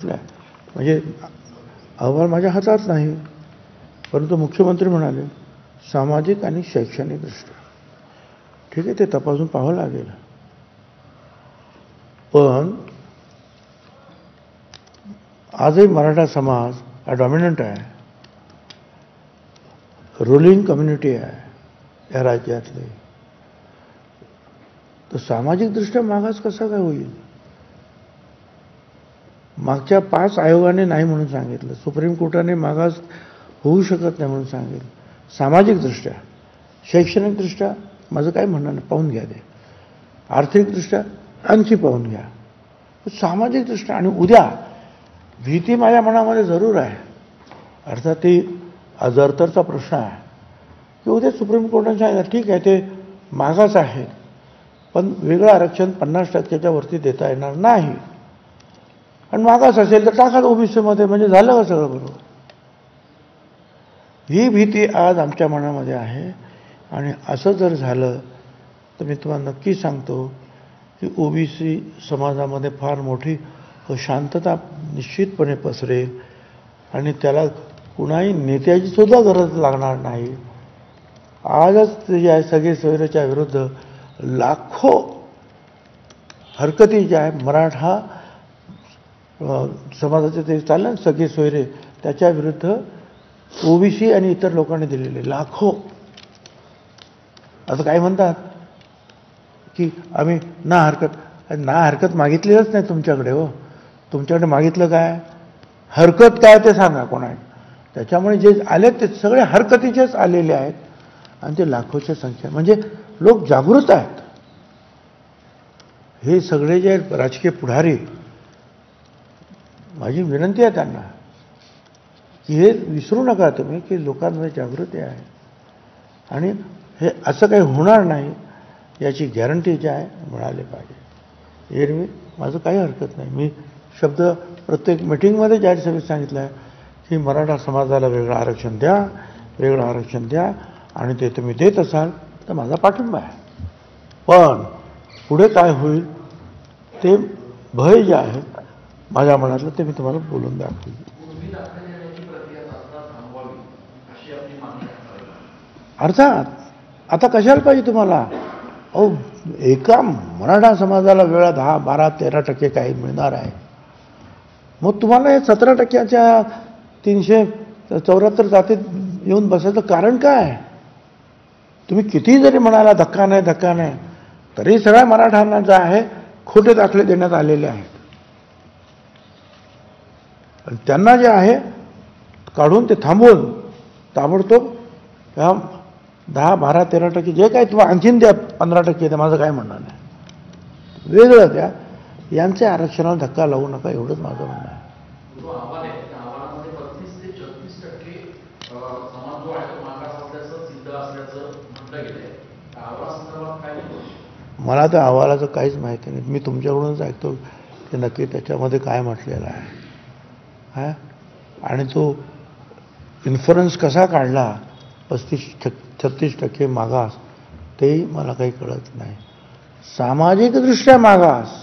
कुठला आहे? म्हणजे अहवाल माझ्या हातात नाही, परंतु मुख्यमंत्री म्हणाले सामाजिक आणि शैक्षणिक दृष्ट्या. ठीक आहे, ते तपासून पाहावं लागेल. पण आजही मराठा समाज हा डॉमिनंट आहे, रुलिंग कम्युनिटी आहे या राज्यातली. तर सामाजिकदृष्ट्या मागास कसा काय होईल? मागच्या 5 आयोगाने नाही म्हणून सांगितलं, सुप्रीम कोर्टाने मागास होऊ शकत नाही म्हणून सांगितलं. सामाजिकदृष्ट्या, शैक्षणिकदृष्ट्या माझं काय म्हणणं नाही, पाहून घ्या ते. आर्थिकदृष्ट्या आणखी पाहून घ्या. सामाजिकदृष्ट्या आणि उद्या भीती माझ्या मनामध्ये जरूर आहे. अर्थात ती अजरतरचा प्रश्न आहे की उद्या सुप्रीम कोर्टाने सांगितलं ठीक आहे ते मागास आहे, पण वेगळं आरक्षण 50% वरती देता येणार नाही, आणि मागास असेल तर टाका ओबीसीमध्ये, म्हणजे झालं का सगळं बरोबर? ही भीती आज आमच्या मनामध्ये आहे. आणि असं जर झालं तर मी तुम्हाला नक्की सांगतो की ओबीसी समाजामध्ये फार मोठी अशांतता निश्चितपणे पसरेल आणि त्याला कुणाही नेत्याची सुद्धा गरज लागणार नाही. आजच या सगळे सोयरेच्या विरुद्ध लाखो हरकती ज्या आहे मराठा समाजाचे ते चाललं ना सगळे सोयरे, त्याच्या विरुद्ध ओबीसी आणि इतर लोकांनी दिलेले लाखो. असं काय म्हणतात की आम्ही ना हरकत मागितलेलंच नाही तुमच्याकडे. हो, तुमच्याकडे मागितलं काय? हरकत काय ते सांगा कोणा. त्याच्यामुळे जे आले ते सगळे हरकतीचेच आलेले आहेत आणि ते लाखोच्या संख्या. म्हणजे लोक जागृत आहेत. हे सगळे जे राजकीय पुढारी, माझी विनंती आहे त्यांना की हे विसरू नका तुम्ही की लोकांमध्ये जागृती आहे आणि हे असं काही होणार नाही याची गॅरंटी जी आहे मिळाली पाहिजे. एरवी माझं काही हरकत नाही. मी शब्द प्रत्येक मिटिंगमध्ये जाहीर सभेत सांगितलं आहे की मराठा समाजाला वेगळं आरक्षण द्या, वेगळं आरक्षण द्या, आणि ते तुम्ही देत असाल तर माझा पाठिंबा आहे. पण पुढे काय होईल ते भय जे आहे माझ्या मनातलं ते मी तुम्हाला बोलून दाखवतो. अर्थात आता कशाला पाहिजे तुम्हाला? अहो, एका मराठा समाजाला वेळा 10, 12, 13% काही मिळणार आहे. मग तुम्हाला हे 17%च्या 374 जातीत येऊन बसायचं कारण काय? तुम्ही किती जरी म्हणाला धक्का नाही, तरी सगळ्या मराठ्यांना जे आहे खोटे दाखले देण्यात आलेले आहेत. आणि त्यांना जे आहे काढून ते थांबवून ताबडतोब ह्या 10, 12, 13% जे काही तुम्हाला आणखीन द्या, 15% द्या, माझं काय म्हणणं नाही, वेगळं द्या. यांच्या आरक्षणाला धक्का लावू नका, एवढंच माझं म्हणणं आहे. मला त्या अहवालाचं काहीच माहिती नाही. मी तुमच्याकडूनच ऐकतो की नक्की त्याच्यामध्ये काय म्हटलेलं आहे. आणि तो इन्फरन्स कसा काढला 35-36% मागास, तेही मला काही कळत नाही. सामाजिकदृष्ट्या मागास,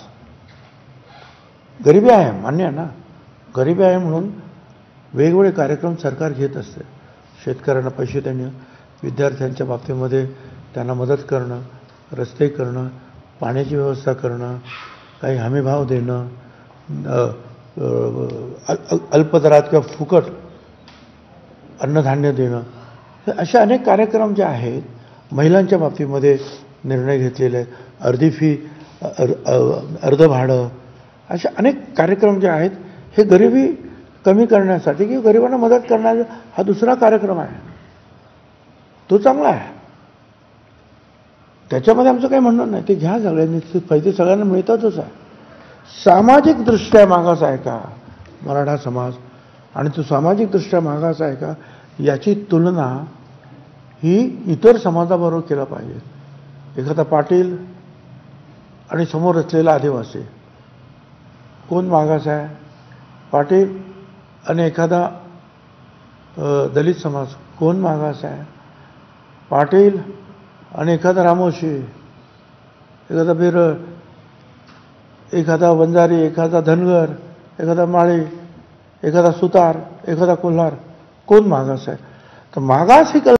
गरिबी आहे, मान्य आहे ना, गरिबी आहे म्हणून वेगवेगळे कार्यक्रम सरकार घेत असते. शेतकऱ्यांना पैसे देणं, विद्यार्थ्यांच्या बाबतीमध्ये त्यांना मदत करणं, रस्ते करणं, पाण्याची व्यवस्था करणं, काही हमीभाव देणं, अल्पदरात किंवा फुकट अन्नधान्य देणं, हे असे अनेक कार्यक्रम जे आहेत. महिलांच्या बाबतीमध्ये निर्णय घेतलेले आहेत, अर्धी फी, अर्ध भाडं, असे अनेक कार्यक्रम जे आहेत हे गरिबी कमी करण्यासाठी किंवा गरिबांना मदत करण्याचा हा दुसरा कार्यक्रम आहे. तो चांगला आहे, त्याच्यामध्ये आमचं काही म्हणणं नाही. ते घ्या सगळ्यांनी, पैसे सगळ्यांना मिळतातच आहे. सामाजिकदृष्ट्या मागास आहे का मराठा समाज, आणि तो सामाजिकदृष्ट्या मागास आहे का याची तुलना ही इतर समाजाबरोबर केला पाहिजे. एखादा पाटील आणि समोर असलेला आदिवासी, कोण मागास आहे? पाटील आणि एखादा दलित समाज, कोण मागास आहे? पाटील आणि एखादा रामोशी, एखादा बिरड, एखादा वंजारी, एखादा धनगर, एखादा माळी, एखादा सुतार, एखादा कोल्हार, कोण मागास आहे? तर मागास ही